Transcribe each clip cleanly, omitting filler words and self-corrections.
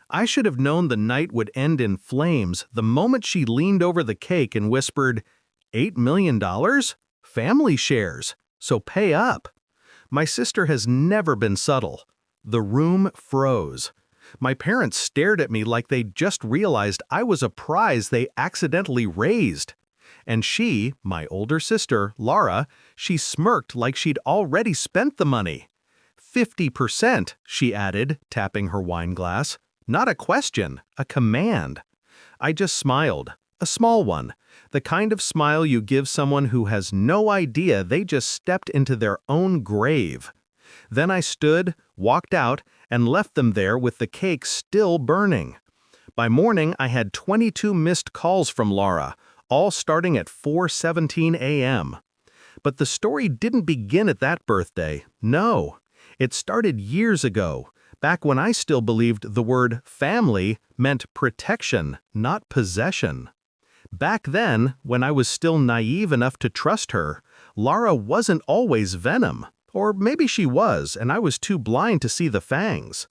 I should have known the night would end in flames the moment she leaned over the cake and whispered, $8 million? Family shares, so pay up. My sister has never been subtle. The room froze. My parents stared at me like they'd just realized I was a prize they accidentally raised. And she, my older sister, Laura, she smirked like she'd already spent the money. 50%, she added, tapping her wine glass. Not a question, a command. I just smiled, a small one, the kind of smile you give someone who has no idea they just stepped into their own grave. Then I stood, walked out, and left them there with the cake still burning. By morning, I had 22 missed calls from Laura, all starting at 4:17 a.m. But the story didn't begin at that birthday, no. It started years ago, back when I still believed the word family meant protection, not possession. Back then, when I was still naive enough to trust her, Laura wasn't always venom. Or maybe she was, and I was too blind to see the fangs.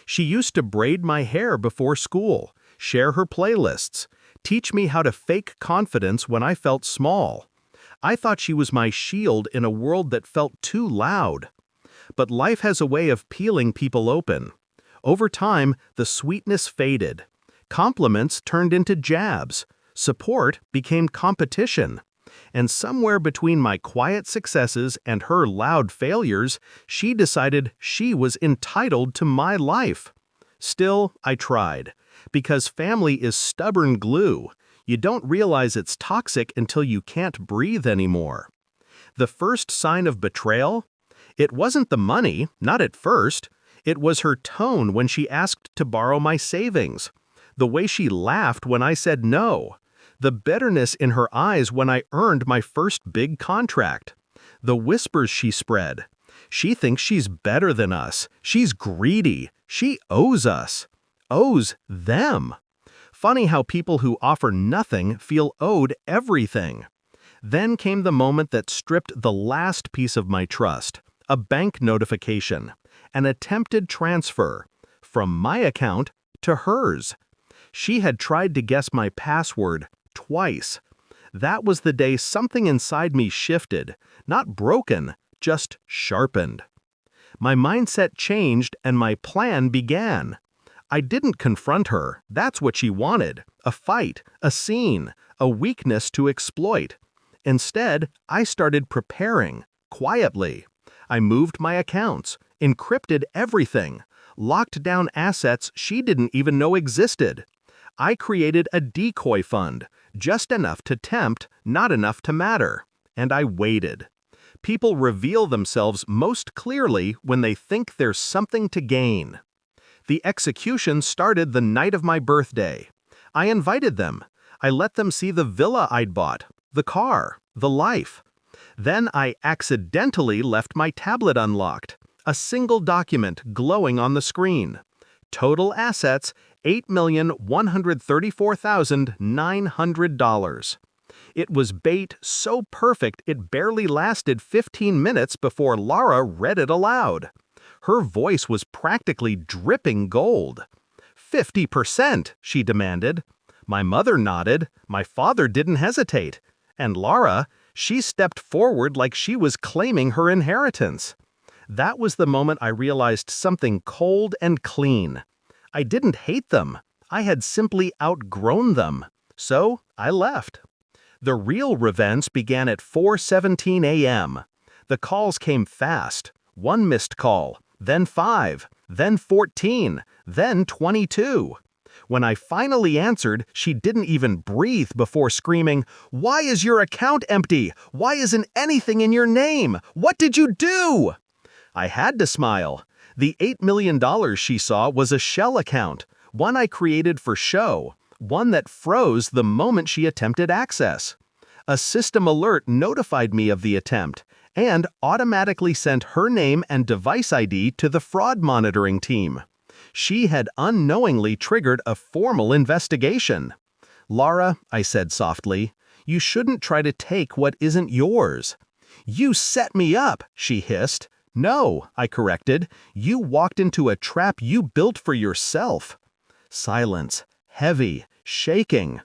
She used to braid my hair before school, share her playlists, teach me how to fake confidence when I felt small. I thought she was my shield in a world that felt too loud. But life has a way of peeling people open. Over time, the sweetness faded. Compliments turned into jabs. Support became competition. And somewhere between my quiet successes and her loud failures, she decided she was entitled to my life. Still, I tried. Because family is stubborn glue. You don't realize it's toxic until you can't breathe anymore. The first sign of betrayal? It wasn't the money, not at first. It was her tone when she asked to borrow my savings. The way she laughed when I said no. The bitterness in her eyes when I earned my first big contract. The whispers she spread. She thinks she's better than us. She's greedy. She owes us. Owes them. Funny how people who offer nothing feel owed everything. Then came the moment that stripped the last piece of my trust. A bank notification. An attempted transfer. From my account to hers. She had tried to guess my password twice. That was the day something inside me shifted, not broken, just sharpened. My mindset changed and my plan began. I didn't confront her, that's what she wanted, a fight, a scene, a weakness to exploit. Instead, I started preparing, quietly. I moved my accounts, encrypted everything, locked down assets she didn't even know existed. I created a decoy fund, just enough to tempt, not enough to matter. And I waited. People reveal themselves most clearly when they think there's something to gain. The execution started the night of my birthday. I invited them. I let them see the villa I'd bought, the car, the life. Then I accidentally left my tablet unlocked, a single document glowing on the screen. Total assets, $8,134,900. It was bait so perfect it barely lasted 15 minutes before Laura read it aloud. Her voice was practically dripping gold. 50%, she demanded. My mother nodded. My father didn't hesitate. And Laura, she stepped forward like she was claiming her inheritance. That was the moment I realized something cold and clean. I didn't hate them. I had simply outgrown them. So I left. The real revenge began at 4:17 a.m. The calls came fast. One missed call, then 5, then 14, then 22. When I finally answered, she didn't even breathe before screaming, "Why is your account empty? Why isn't anything in your name? What did you do?" I had to smile. The $8 million she saw was a shell account, one I created for show, one that froze the moment she attempted access. A system alert notified me of the attempt and automatically sent her name and device ID to the fraud monitoring team. She had unknowingly triggered a formal investigation. "Laura," I said softly, "you shouldn't try to take what isn't yours." "You set me up," she hissed. "No," I corrected, "you walked into a trap you built for yourself." Silence. Heavy. Shaking.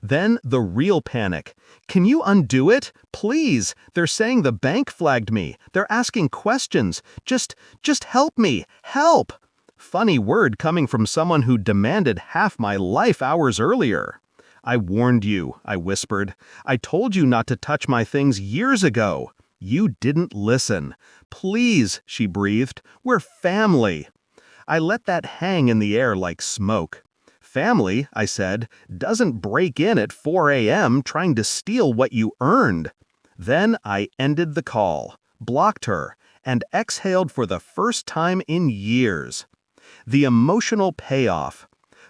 Then the real panic. Can you undo it? Please! They're saying the bank flagged me. They're asking questions. Just help me. Help! Funny word coming from someone who demanded half my life hours earlier. I warned you, I whispered. I told you not to touch my things years ago. You didn't listen. Please, she breathed. We're family. I let that hang in the air like smoke. Family, I said, doesn't break in at 4 a.m. trying to steal what you earned. Then I ended the call, blocked her, and exhaled for the first time in years. The emotional payoff.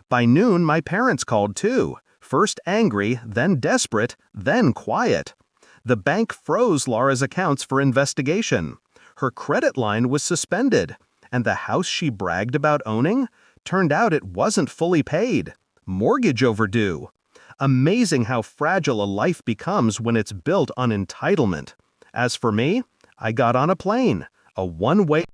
By noon, my parents called too. First angry, then desperate, then quiet. The bank froze Laura's accounts for investigation. Her credit line was suspended. And the house she bragged about owning? Turned out it wasn't fully paid. Mortgage overdue. Amazing how fragile a life becomes when it's built on entitlement. As for me, I got on a plane. A one-way